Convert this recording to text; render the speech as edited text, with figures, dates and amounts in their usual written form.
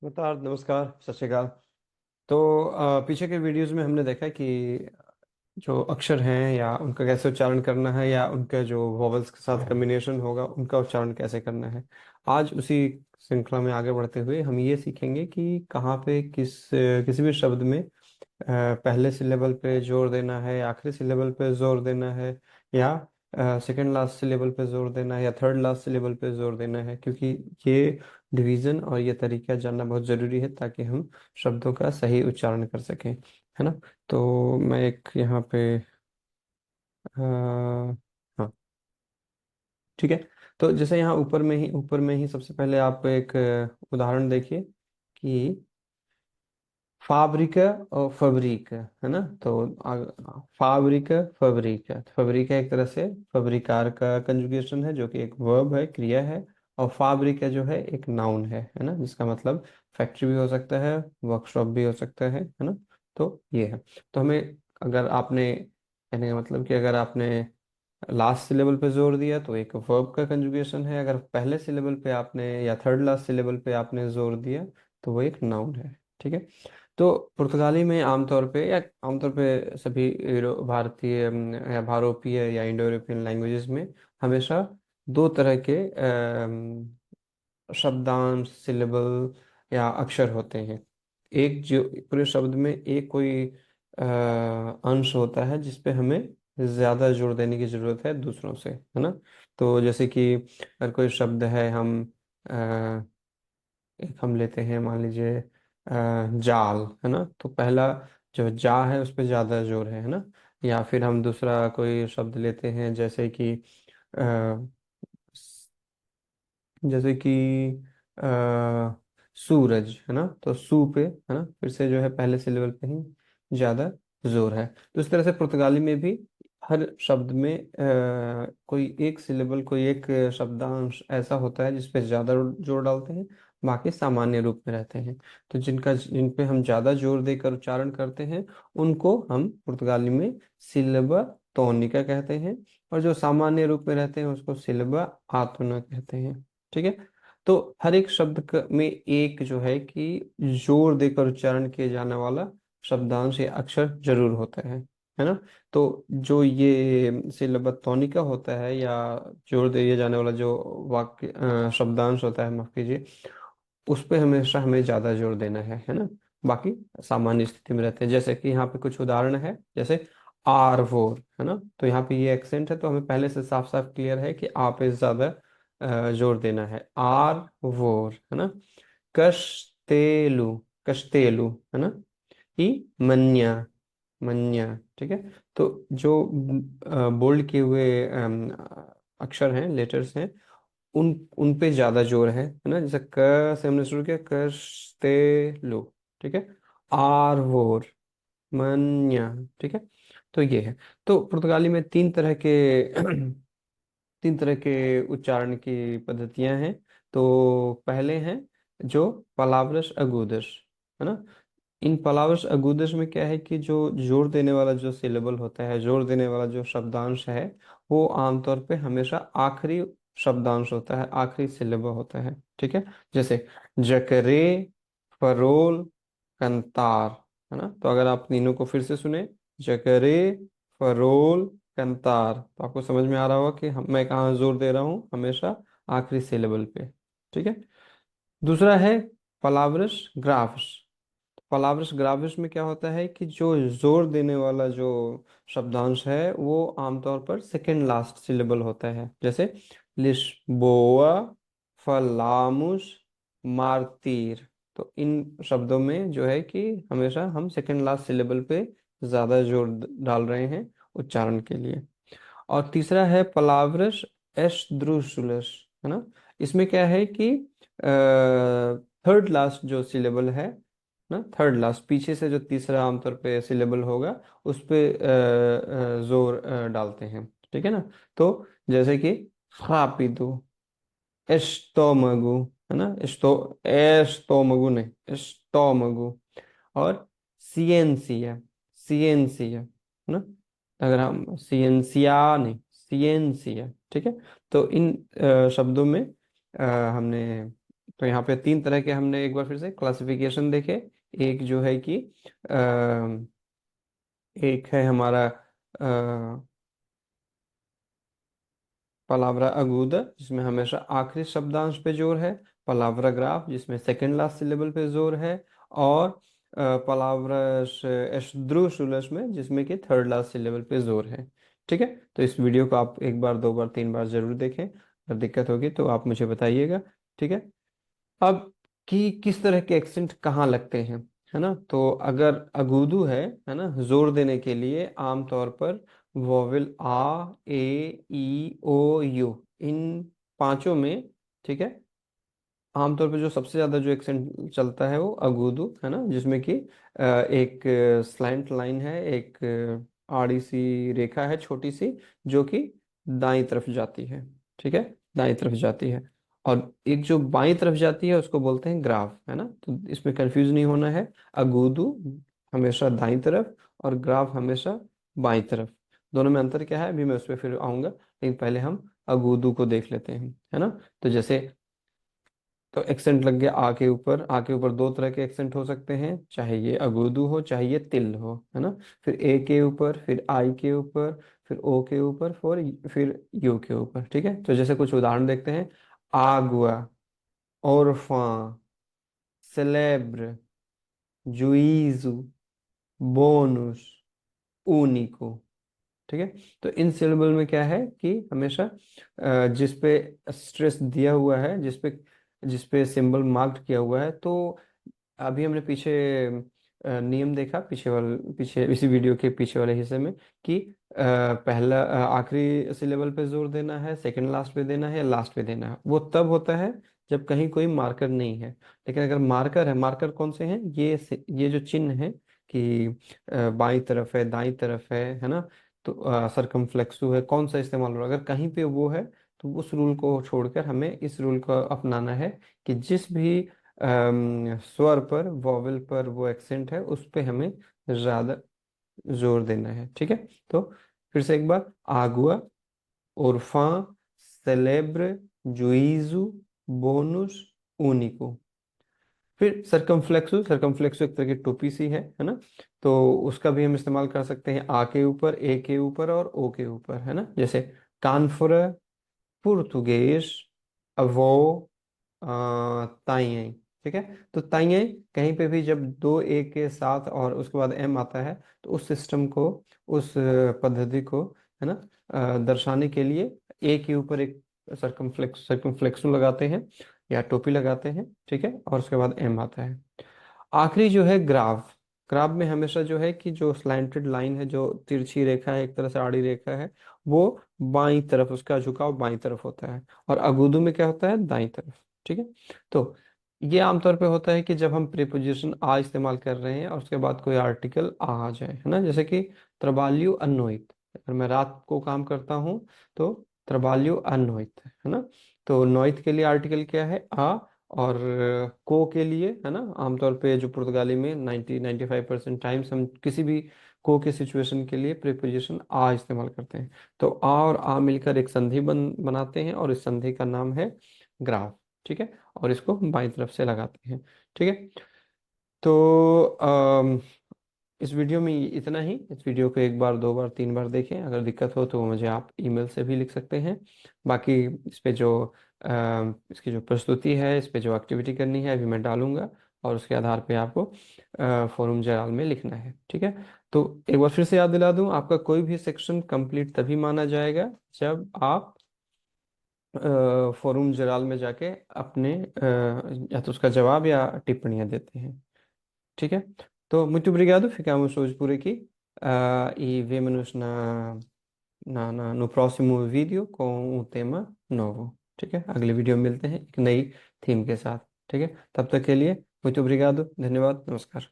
नमस्कार, सत श्री अकाल। तो पीछे के वीडियोस में हमने देखा कि जो अक्षर हैं या उनका कैसे उच्चारण करना है या उनका जो वॉवल्स के साथ कम्बिनेशन होगा उनका उच्चारण कैसे करना है। आज उसी श्रृंखला में आगे बढ़ते हुए हम ये सीखेंगे कि कहाँ पे किसी भी शब्द में पहले सिलेबल पे जोर देना है, आखिरी सिलेबल पे जोर देना है, या सेकंड लास्ट सिलेबल पे जोर देना है, या थर्ड लास्ट सिलेबल पे जोर देना है, क्योंकि ये डिवीजन और ये तरीका जानना बहुत ज़रूरी है ताकि हम शब्दों का सही उच्चारण कर सकें, है ना। तो मैं एक यहाँ पे हाँ, ठीक है। तो जैसे यहाँ ऊपर में ही सबसे पहले आप एक उदाहरण देखिए कि फाब्रिका और फब्रिक, है ना। तो फाब्रिका फब्रिका, फब्रिका एक तरह से फब्रिकार का कंजुगेशन है जो कि एक वर्ब है, क्रिया है। और फाब्रिका जो है एक नाउन है ना, जिसका मतलब फैक्ट्री भी हो सकता है, वर्कशॉप भी हो सकता है ना। तो ये है। तो हमें, अगर आपने, कहने का मतलब कि अगर आपने लास्ट सिलेबल पे जोर दिया तो एक वर्ब का कंजुगेशन है, अगर पहले सिलेबल पे आपने या थर्ड लास्ट सिलेबल पे आपने जोर दिया तो वो एक नाउन है, ठीक है। तो पुर्तगाली में आमतौर पे सभी भारतीय या भारोपीय या इंडो यूरोपियन लैंग्वेजेस में हमेशा दो तरह के शब्दांश, सिलेबल या अक्षर होते हैं। एक जो पूरे शब्द में एक कोई अंश होता है जिस पे हमें ज्यादा जोर देने की जरूरत है दूसरों से, है ना। तो जैसे कि अगर कोई शब्द है, एक हम लेते हैं, मान लीजिए जाल, है ना। तो पहला जो जा है उस पर ज्यादा जोर है ना। या फिर हम दूसरा कोई शब्द लेते हैं, जैसे कि सूरज, है ना। तो सू पे, है ना, फिर से जो है पहले सिलेबल पे ही ज्यादा जोर है। तो इस तरह से पुर्तगाली में भी हर शब्द में कोई एक सिलेबल, कोई एक शब्दांश ऐसा होता है जिस पे ज्यादा जोर डालते हैं, बाकी सामान्य रूप में रहते हैं। तो जिन पे हम ज्यादा जोर देकर उच्चारण करते हैं उनको हम पुर्तगाली में सिलबा टोनिका कहते हैं, और जो सामान्य रूप में रहते हैं उसको सिलबा आतुना कहते हैं, ठीक है। तो हर एक शब्द में एक जो है कि जोर देकर उच्चारण किए जाने वाला शब्दांश या अक्षर जरूर होता है ना। तो जो ये सिलबत टॉनिका होता है या जोर दिए जाने वाला जो वाक्य शब्दांश होता है, माफ कीजिए, उस पे हमेशा हमें ज्यादा जोर देना है ना। बाकी सामान्य स्थिति में रहते हैं। जैसे कि यहाँ पे कुछ उदाहरण है, जैसे आर वोर, है ना। तो यहाँ पे ये एक्सेंट है तो हमें पहले से साफ साफ क्लियर है कि आ पे ज्यादा जोर देना है, आर वोर, है ना। कश्तेलु, कश्तेलु, है ना। ई मन्या, मन्या, ठीक है। तो जो बोल्ड किए हुए अक्षर हैं, लेटर्स हैं, उन उन पे ज्यादा जोर है ना। जैसे क से हमने शुरू किया, कश्तेलु, ठीक है। आर वोर, मन्या, ठीक है। तो ये है। तो पुर्तगाली में तीन तरह के उच्चारण की पद्धतियां हैं। तो पहले हैं जो पलाब्रस अगूदस, है ना। इन पलाब्रस अगूदस में क्या है कि जो जोर देने वाला जो सिलेबल होता है, जोर देने वाला जो शब्दांश है, वो आमतौर पे हमेशा आखिरी शब्दांश होता है, आखिरी सिलेबल होता है, ठीक है। जैसे जकरे, फरोल, कंतार, है ना। तो अगर आप तीनों को फिर से सुने, जकरे, फरोल, कंतार, तो आपको समझ में आ रहा होगा कि मैं कहाँ जोर दे रहा हूँ, हमेशा आखिरी सिलेबल पे, ठीक है। दूसरा है पलाब्रस ग्राफ्स। पलाब्रस ग्राफ्स में क्या होता है कि जो जोर देने वाला जो शब्दांश है वो आमतौर पर सेकेंड लास्ट सिलेबल होता है। जैसे लिस्बोआ, फलामुस, मार्तीर। तो इन शब्दों में जो है कि हमेशा हम सेकेंड लास्ट सिलेबल पे ज्यादा जोर डाल रहे हैं उच्चारण के लिए। और तीसरा है पलाव्रस एस्द्रूशुलस, है ना। इसमें क्या है कि थर्ड लास्ट जो सिलेबल है ना, थर्ड लास्ट पीछे से जो तीसरा आमतौर पे सिलेबल होगा उस पे जोर डालते हैं, ठीक है ना। तो जैसे कि रापिदो, एस्टोमगु, है ना। एस्टोमगु नहीं, एस्टोमगु। और सिएंसिया, सिएंसिया, है ना। अगर हम सिएंसिया नहीं, सिएंसिया, ठीक है। तो इन शब्दों में हमने तो यहाँ पे तीन तरह के हमने एक बार फिर से क्लासिफिकेशन देखे। एक जो है कि एक है हमारा पलावरा अगूदा, जिसमें हमेशा आखिरी शब्दांश पे जोर है। पलावरा ग्राफ, जिसमें सेकंड लास्ट सिलेबल पे जोर है। और पलावरा एश्द्रूशुलस में, जिसमें कि थर्ड लास्ट सिलेबल पे जोर है। ठीक है, तो इस वीडियो को आप एक बार, दो बार, तीन बार जरूर देखें। अगर दिक्कत होगी तो आप मुझे बताइएगा। ठीक है। अब कि किस तरह के एक्सेंट कहाँ लगते हैं, है ना। तो अगर अगुदू है ना, जोर देने के लिए आमतौर पर vowel uh, A, E, O, you, इन पांचों में, ठीक है, आमतौर पे जो सबसे ज्यादा जो एक्सेंट चलता है वो अगुदू है ना, जिसमें कि एक स्लैंट लाइन है, एक आड़ी सी रेखा है छोटी सी, जो कि दाईं तरफ जाती है। ठीक है, दाईं तरफ जाती है। और एक जो बाईं तरफ जाती है उसको बोलते हैं ग्राफ, है ना। तो इसमें कंफ्यूज नहीं होना है। अगुदू हमेशा दाईं तरफ और ग्राफ हमेशा बाईं तरफ। दोनों में अंतर क्या है अभी मैं उस पर फिर आऊंगा, लेकिन पहले हम अगुदू को देख लेते हैं, है ना। तो जैसे, तो एक्सेंट लग गया आ के ऊपर। आ के ऊपर दो तरह के एक्सेंट हो सकते हैं, चाहे ये अगुदू हो चाहे ये तिल हो, है ना। फिर ए के ऊपर, फिर आई के ऊपर, फिर ओ के ऊपर, फिर यू के ऊपर। ठीक है, तो जैसे कुछ उदाहरण देखते हैं। आगुआ, ओरफा, सेलेब्र, जुइजू, बोनुस, ऊनिको। ठीक है, तो इन सिलेबल में क्या है कि हमेशा जिस पे स्ट्रेस दिया हुआ है, जिस पे सिंबल मार्क किया हुआ है, तो अभी हमने पीछे नियम देखा, पीछे इसी वीडियो के पीछे वाले हिस्से में, कि पहला आखिरी सिलेबल पे जोर देना है, सेकंड लास्ट पे देना है, या लास्ट पे देना है। वो तब होता है जब कहीं कोई मार्कर नहीं है। लेकिन अगर मार्कर है, मार्कर कौन से हैं, ये जो चिन्ह है कि बाईं तरफ है, दाईं तरफ है ना, तो सरकमफ्लेक्सू है, कौन सा इस्तेमाल हो रहा है, अगर कहीं पे वो है, तो उस रूल को छोड़कर हमें इस रूल को अपनाना है कि जिस भी स्वर पर, वॉवेल पर वो एक्सेंट है, उस पे हमें ज्यादा जोर देना है। ठीक है, तो फिर से एक बार। आगुआ, ओरफा, सेलेब्र, जुइजू, बोनुस, ऊनिको। फिर सरकमफ्लेक्सो, सरकमफ्लेक्सो एक तरह की टोपी सी है ना। तो उसका भी हम इस्तेमाल कर सकते हैं आ के ऊपर, ए के ऊपर और ओ के ऊपर, है ना। जैसे कानफोरा, पुर्तुगेज, अवो, ताइये। ठीक है, तो ताइये कहीं पे भी जब दो ए के साथ और उसके बाद एम आता है, तो उस सिस्टम को, उस पद्धति को, है ना, दर्शाने के लिए ए के ऊपर एक सरकमफ्लेक्सो लगाते हैं या टोपी लगाते हैं। ठीक है, और उसके बाद एम आता है। आखिरी जो है ग्राफ। ग्राफ में हमेशा जो है कि जो स्लैंटेड लाइन है, जो तिरछी रेखा है, एक तरह से आड़ी रेखा है, वो बाईं तरफ, उसका झुकाव बाईं तरफ होता है। और अगुदू में क्या होता है, दाईं तरफ। ठीक है, तो ये आमतौर पे होता है कि जब हम प्रीपोजिशन आ इस्तेमाल कर रहे हैं और उसके बाद कोई आर्टिकल आ जाए, है ना। जैसे कि त्रबाल्यू अनोइत, अगर मैं रात को काम करता हूँ तो त्रबाल्यू अनोइत, है ना। तो नोइत के लिए आर्टिकल क्या है, आ। और को के लिए, है ना, आमतौर पे जो पुर्तगाली में 90-95% टाइम्स हम किसी भी को के सिचुएशन के लिए प्रीपोजिशन आ इस्तेमाल करते हैं। तो आ और आ मिलकर एक संधि बनाते हैं, और इस संधि का नाम है ग्राफ। ठीक है, और इसको बाईं तरफ से लगाते हैं। ठीक है, तो इस वीडियो में इतना ही। इस वीडियो को एक बार, दो बार, तीन बार देखें। अगर दिक्कत हो तो मुझे आप ईमेल से भी लिख सकते हैं। बाकी इस पे जो इसकी जो प्रस्तुति है, इस पे जो एक्टिविटी करनी है, अभी मैं डालूंगा, और उसके आधार पे आपको फोरम जराल में लिखना है। ठीक है, तो एक बार फिर से याद दिला दूं, आपका कोई भी सेक्शन कंप्लीट तभी माना जाएगा जब आप फोरम जराल में जाके अपने या तो उसका जवाब या टिप्पणियां देते हैं। ठीक है, तो muito obrigado, ficamos hoje por aqui, e vemo-nos no próximo vídeo com um tema novo। ठीक है, अगले वीडियो में मिलते हैं एक नई थीम के साथ। ठीक है, तब तक के लिए muito obrigado, धन्यवाद, नमस्कार।